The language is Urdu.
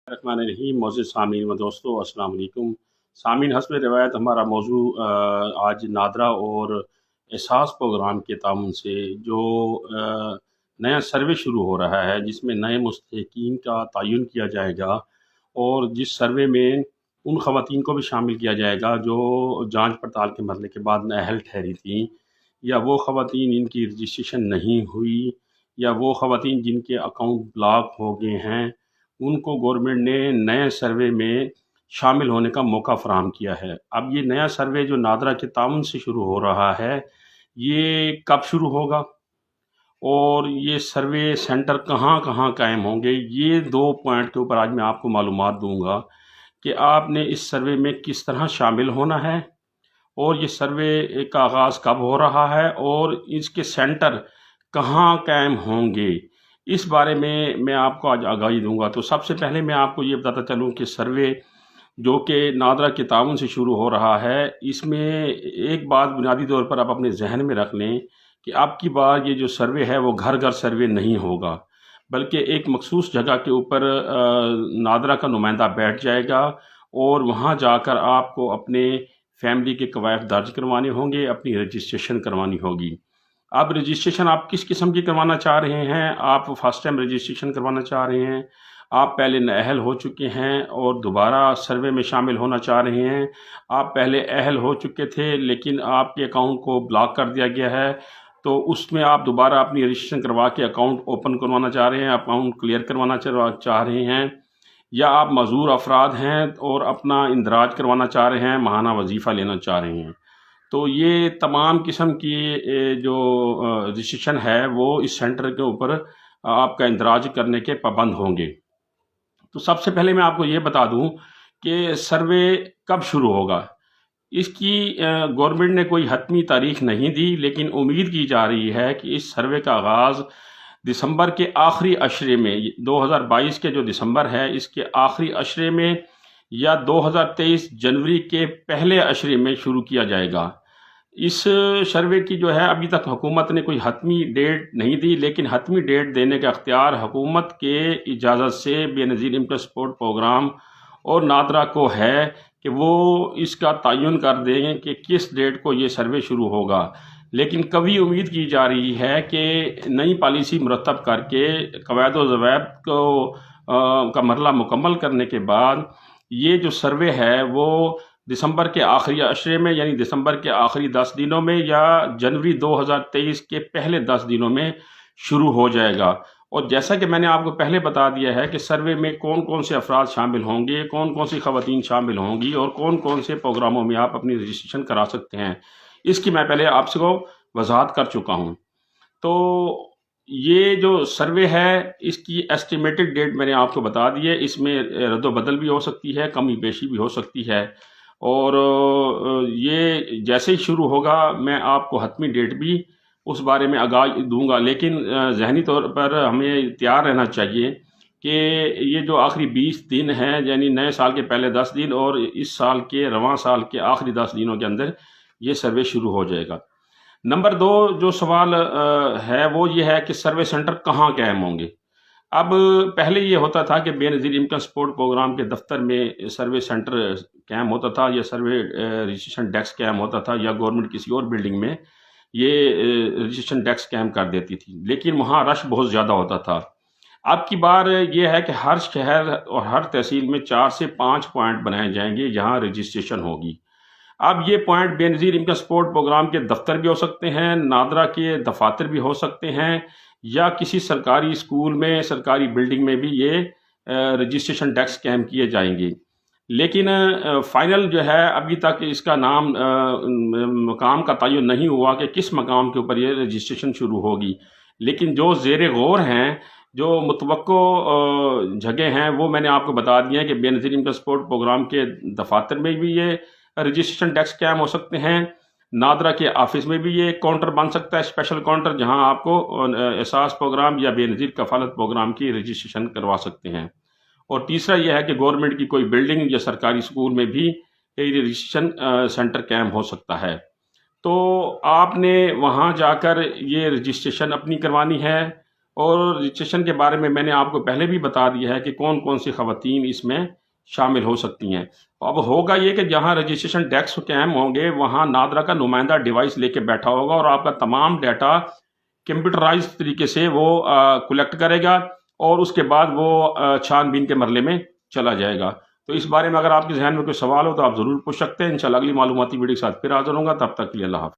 الرحمن الرحیم معزز سامعین و دوستو السلام علیکم سامعین، حسب روایت ہمارا موضوع آج نادرا اور احساس پروگرام کے تعاون سے جو نیا سروے شروع ہو رہا ہے، جس میں نئے مستحقین کا تعین کیا جائے گا، اور جس سروے میں ان خواتین کو بھی شامل کیا جائے گا جو جانچ پڑتال کے مرحلے کے بعد نااہل ٹھہری تھیں، یا وہ خواتین جن کی رجسٹریشن نہیں ہوئی، یا وہ خواتین جن کے اکاؤنٹ بلاک ہو گئے ہیں، ان کو گورنمنٹ نے نئے سروے میں شامل ہونے کا موقع فراہم کیا ہے۔ اب یہ نیا سروے جو نادرا کے تعاون سے شروع ہو رہا ہے، یہ کب شروع ہوگا اور یہ سروے سینٹر کہاں کہاں قائم ہوں گے، یہ دو پوائنٹ کے اوپر آج میں آپ کو معلومات دوں گا کہ آپ نے اس سروے میں کس طرح شامل ہونا ہے، اور یہ سروے کا آغاز کب ہو رہا ہے، اور اس کے سینٹر کہاں قائم ہوں گے۔ اس بارے میں آپ کو آج آگاہی دوں گا۔ تو سب سے پہلے میں آپ کو یہ بتاتا چلوں کہ سروے جو کہ نادرا کے تعاون سے شروع ہو رہا ہے، اس میں ایک بات بنیادی طور پر آپ اپنے ذہن میں رکھ لیں کہ اب کی بار یہ جو سروے ہے وہ گھر گھر سروے نہیں ہوگا، بلکہ ایک مخصوص جگہ کے اوپر نادرا کا نمائندہ بیٹھ جائے گا، اور وہاں جا کر آپ کو اپنے فیملی کے قوائف درج کروانے ہوں گے، اپنی رجسٹریشن کروانی ہوگی۔ اب رجسٹریشن آپ کس قسم کی کروانا چاہ رہے ہیں؟ آپ فرسٹ ٹائم رجسٹریشن کروانا چاہ رہے ہیں، آپ پہلے نااہل ہو چکے ہیں اور دوبارہ سروے میں شامل ہونا چاہ رہے ہیں، آپ پہلے اہل ہو چکے تھے لیکن آپ کے اکاؤنٹ کو بلاک کر دیا گیا ہے، تو اس میں آپ دوبارہ اپنی رجسٹریشن کروا کے اکاؤنٹ اوپن کروانا چاہ رہے ہیں، اکاؤنٹ کلیئر کروانا چاہ رہے ہیں، یا آپ معذور افراد ہیں اور اپنا اندراج کروانا چاہ رہے ہیں، ماہانہ وظیفہ لینا چاہ رہے ہیں، تو یہ تمام قسم کی جو رجسٹریشن ہے وہ اس سینٹر کے اوپر آپ کا اندراج کرنے کے پابند ہوں گے۔ تو سب سے پہلے میں آپ کو یہ بتا دوں کہ سروے کب شروع ہوگا۔ اس کی گورنمنٹ نے کوئی حتمی تاریخ نہیں دی، لیکن امید کی جا رہی ہے کہ اس سروے کا آغاز دسمبر کے آخری عشرے میں، 2022 کے جو دسمبر ہے اس کے آخری عشرے میں، یا 2023 جنوری کے پہلے عشرے میں شروع کیا جائے گا۔ اس سروے کی جو ہے ابھی تک حکومت نے کوئی حتمی ڈیٹ نہیں دی، لیکن حتمی ڈیٹ دینے کا اختیار حکومت کے اجازت سے بے نظیر امپیرل سپورٹ پروگرام اور نادرا کو ہے کہ وہ اس کا تعین کر دیں کہ کس ڈیٹ کو یہ سروے شروع ہوگا، لیکن کبھی امید کی جا رہی ہے کہ نئی پالیسی مرتب کر کے قواعد و ضوابط کا مرحلہ مکمل کرنے کے بعد یہ جو سروے ہے وہ دسمبر کے آخری عشرے میں، یعنی دسمبر کے آخری 10 دنوں میں، یا جنوری 2023 کے پہلے 10 دنوں میں شروع ہو جائے گا۔ اور جیسا کہ میں نے آپ کو پہلے بتا دیا ہے کہ سروے میں کون کون سے افراد شامل ہوں گے، کون کون سی خواتین شامل ہوں گی، اور کون کون سے پروگراموں میں آپ اپنی رجسٹریشن کرا سکتے ہیں، اس کی میں پہلے آپ سے کو وضاحت کر چکا ہوں۔ تو یہ جو سروے ہے اس کی ایسٹیمیٹڈ ڈیٹ میں نے آپ کو بتا دی ہے، اس میں رد و بدل بھی ہو سکتی ہے، کمی بیشی بھی ہو سکتی ہے، اور یہ جیسے ہی شروع ہوگا میں آپ کو حتمی ڈیٹ بھی اس بارے میں آگاہی دوں گا، لیکن ذہنی طور پر ہمیں تیار رہنا چاہیے کہ یہ جو آخری 20 دن ہیں، یعنی نئے سال کے پہلے 10 دن اور اس سال کے رواں سال کے آخری 10 دنوں کے اندر یہ سروے شروع ہو جائے گا۔ نمبر 2 جو سوال ہے وہ یہ ہے کہ سروے سینٹر کہاں قائم ہوں گے۔ اب پہلے یہ ہوتا تھا کہ بے نظیر امپیرل سپورٹ پروگرام کے دفتر میں سروے سینٹر قائم ہوتا تھا، یا سروے رجسٹریشن ڈیسک قائم ہوتا تھا، یا گورنمنٹ کسی اور بلڈنگ میں یہ رجسٹریشن ڈیسک قائم کر دیتی تھی، لیکن وہاں رش بہت زیادہ ہوتا تھا۔ اب کی بار یہ ہے کہ ہر شہر اور ہر تحصیل میں 4 سے 5 پوائنٹ بنائے جائیں گے جہاں رجسٹریشن ہوگی۔ اب یہ پوائنٹ بے نظیر امپیرل سپورٹ پروگرام کے دفتر بھی ہو سکتے ہیں، نادرا کے دفاتر بھی ہو سکتے ہیں، یا کسی سرکاری اسکول میں، سرکاری بلڈنگ میں بھی یہ رجسٹریشن ڈیسک قائم کیے جائیں گے۔ لیکن فائنل جو ہے ابھی تک اس کا نام مقام کا تعین نہیں ہوا کہ کس مقام کے اوپر یہ رجسٹریشن شروع ہوگی، لیکن جو زیر غور ہیں، جو متوقع جگہ ہیں، وہ میں نے آپ کو بتا دیا ہے کہ بے نظیر امپیرل سپورٹ پروگرام کے دفاتر میں بھی یہ رجسٹریشن ڈیسک قائم ہو سکتے ہیں، نادرا کے آفس میں بھی یہ کاؤنٹر بن سکتا ہے، اسپیشل کاؤنٹر، جہاں آپ کو احساس پروگرام یا بے نظیر کفالت پروگرام کی رجسٹریشن کروا سکتے ہیں۔ اور تیسرا یہ ہے کہ گورنمنٹ کی کوئی بلڈنگ یا سرکاری اسکول میں بھی یہ رجسٹریشن سینٹر قائم ہو سکتا ہے۔ تو آپ نے وہاں جا کر یہ رجسٹریشن اپنی کروانی ہے، اور رجسٹریشن کے بارے میں نے آپ کو پہلے بھی بتا دیا ہے کہ کون کون سی خواتین اس میں شامل ہو سکتی ہیں۔ اب ہوگا یہ کہ جہاں رجسٹریشن ڈیسک قائم ہوں گے وہاں نادرا کا نمائندہ ڈیوائس لے کے بیٹھا ہوگا اور آپ کا تمام ڈیٹا کمپیوٹرائز طریقے سے وہ کلیکٹ کرے گا اور اس کے بعد وہ چھان بین کے مرحلے میں چلا جائے گا۔ تو اس بارے میں اگر آپ کے ذہن میں کوئی سوال ہو تو آپ ضرور پوچھ سکتے ہیں۔ انشاءاللہ اگلی معلوماتی ویڈیو کے ساتھ پھر حاضر ہوں گا، تب تک کے لیے اللہ حافظ۔